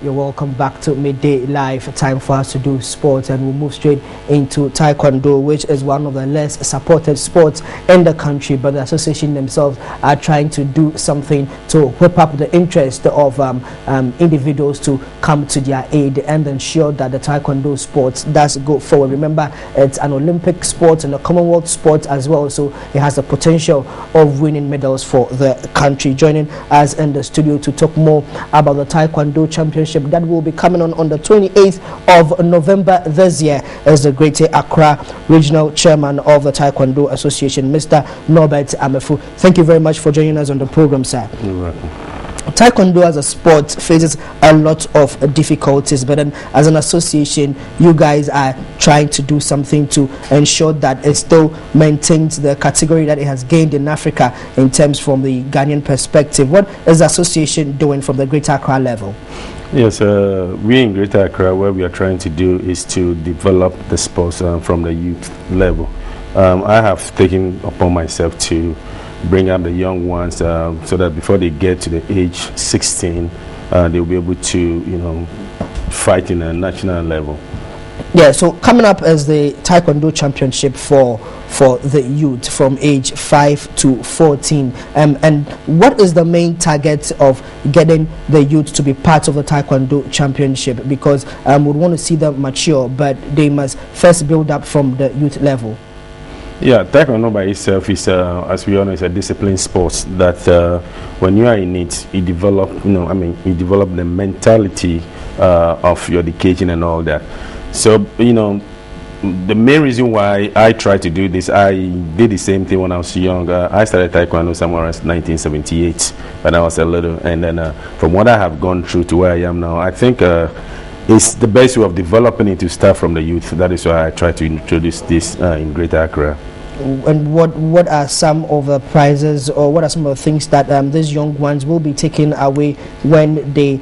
You're welcome back to Midday Live. Time for us to do sports, and we'll move straight into Taekwondo, which is one of the less supported sports in the country, but the association themselves are trying to do something to whip up the interest of individuals to come to their aid and ensure that the Taekwondo sports does go forward. Remember, it's an Olympic sport and a Commonwealth sport as well, so it has the potential of winning medals for the country. Joining us in the studio to talk more about the Taekwondo Championship that will be coming on the 28th of November this year is the Greater Accra Regional Chairman of the Taekwondo Association, Mr. Norbert Amefu. Thank you very much for joining us on the program, sir. You're welcome. Taekwondo as a sport faces a lot of difficulties, but then as an association, you guys are trying to do something to ensure that it still maintains the category that it has gained in Africa in terms from the Ghanaian perspective. What is the association doing from the Greater Accra level? Yes, we in Greater Accra, what we are trying to do is to develop the sports from the youth level. I have taken upon myself to bring up the young ones so that before they get to the age 16, they'll be able to, fight in a national level. Yeah, so coming up as the Taekwondo Championship for the youth from age 5 to 14, and what is the main target of getting the youth to be part of the Taekwondo Championship? Because we want to see them mature, but they must first build up from the youth level. Yeah, Taekwondo by itself is, as we all know, it's a discipline sport that when you are in it, you develop, you develop the mentality of your education and all that. So, the main reason why I try to do this, I did the same thing when I was young. I started Taekwondo somewhere around 1978 when I was a little, and then from what I have gone through to where I am now, I think it's the best way of developing it to start from the youth. That is why I try to introduce this in Greater Accra. And what are some of the prizes, or what are some of the things that these young ones will be taking away when they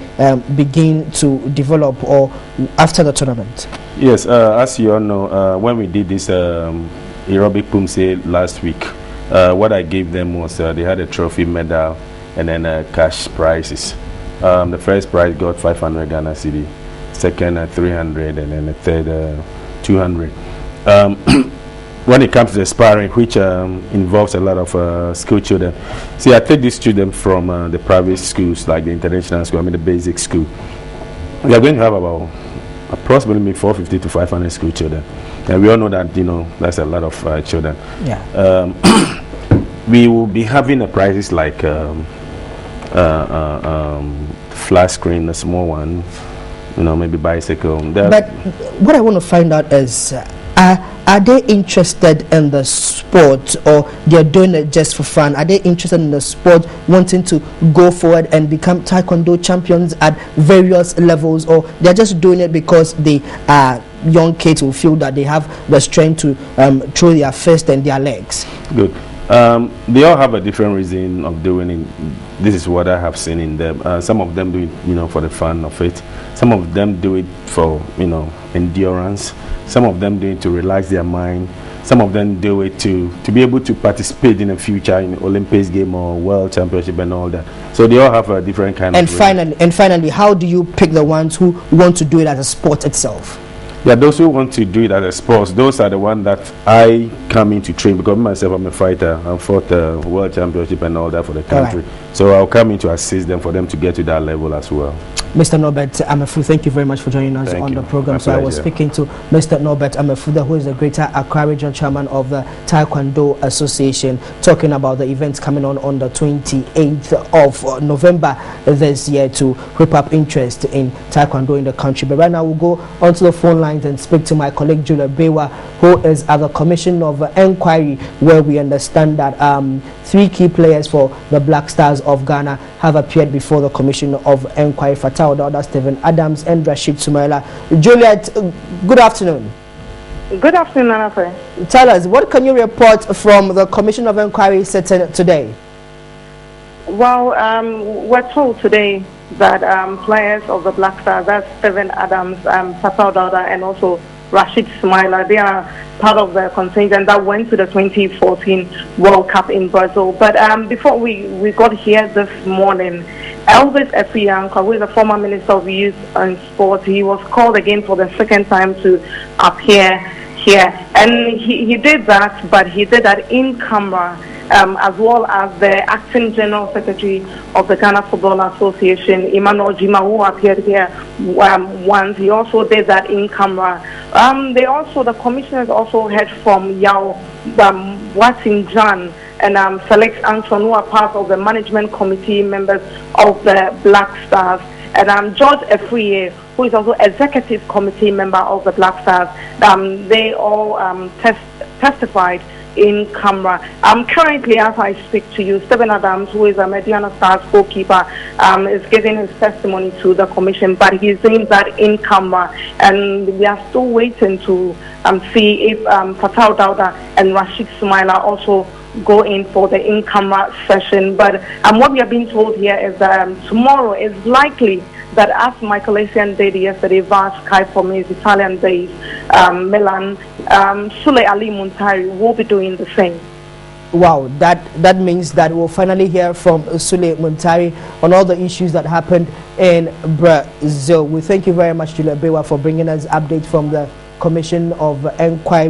begin to develop or after the tournament? Yes, as you all know, when we did this aerobic Pumse last week, what I gave them was they had a trophy, medal, and then cash prizes. The first prize got 500 Ghana cedi, second 300, and then the third 200. When it comes to the sparring, which involves a lot of school children, see, I take these students from the private schools, like the international school, the basic school. We are going to have about approximately 450 to 500 school children, and we all know that that's a lot of children. Yeah. We will be having a prizes like flat screen, a small one, maybe bicycle. But what I want to find out is, are they interested in the sport, or they're doing it just for fun? Are they interested in the sport, wanting to go forward and become Taekwondo champions at various levels, or they're just doing it because they are young kids who feel that they have the strength to throw their fist and their legs? Good. They all have a different reason of doing it. This is what I have seen in them. Some of them do it, for the fun of it. Some of them do it for, endurance. Some of them do it to relax their mind. Some of them do it to be able to participate in the future in Olympics game or World Championship and all that. So they all have a different kind of. And finally, how do you pick the ones who want to do it as a sport itself? Yeah, those who want to do it as a sport, those are the ones that I come in to train, because myself, I'm a fighter. I fought the World Championship and all that for the country. Right. So I'll come in to assist them for them to get to that level as well. Mr. Norbert Amefu, thank you very much for joining us on the program. So I was speaking to Mr. Norbert Amefu, who is the Greater Accra Regional Chairman of the Taekwondo Association, talking about the events coming on the 28th of November this year to whip up interest in Taekwondo in the country. But right now we'll go onto the phone lines and speak to my colleague Julia Bewa, who is at the Commission of Enquiry, where we understand that 3 key players for the Black Stars of Ghana have appeared before the Commission of Enquiry: Fatah Oda, Stephen Adams, and Rashid Sumaila. Juliet, good afternoon. Good afternoon, Anafe. Tell us, what can you report from the Commission of Enquiry sitting today? Well, we're told today that players of the Black Stars, that's Stephen Adams, Fatah Oda, and also Rashid Smaila. They are part of the contingent that went to the 2014 World Cup in Brazil. But before we got here this morning, Elvis Efiankwa, who is the former Minister of Youth and Sport, he was called again for the second time to appear here. And he did that, but he did that in camera, as well as the Acting General Secretary of the Ghana Football Association, Emmanuel Jima, who appeared here once. He also did that in camera. The commissioners also heard from Yao Watinjan and Felix Anton, who are part of the management committee members of the Black Stars, and George Efriye, who is also executive committee member of the Black Stars. They all testified in camera. Currently, as I speak to you, Stephen Adams, who is a Mediana Stars goalkeeper, is giving his testimony to the commission, but he's doing that in camera, and we are still waiting to see if Fatal Dauda and Rashid Sumaila also go in for the in-camera session. But what we are being told here is that tomorrow is likely that, as Michael Essien did yesterday via Skype from his Italian base, Milan, Sule Ali Muntari will be doing the same. Wow, that means that we'll finally hear from Sule Muntari on all the issues that happened in Brazil. We thank you very much, Julia Bewa, for bringing us updates from the Commission of Inquiry.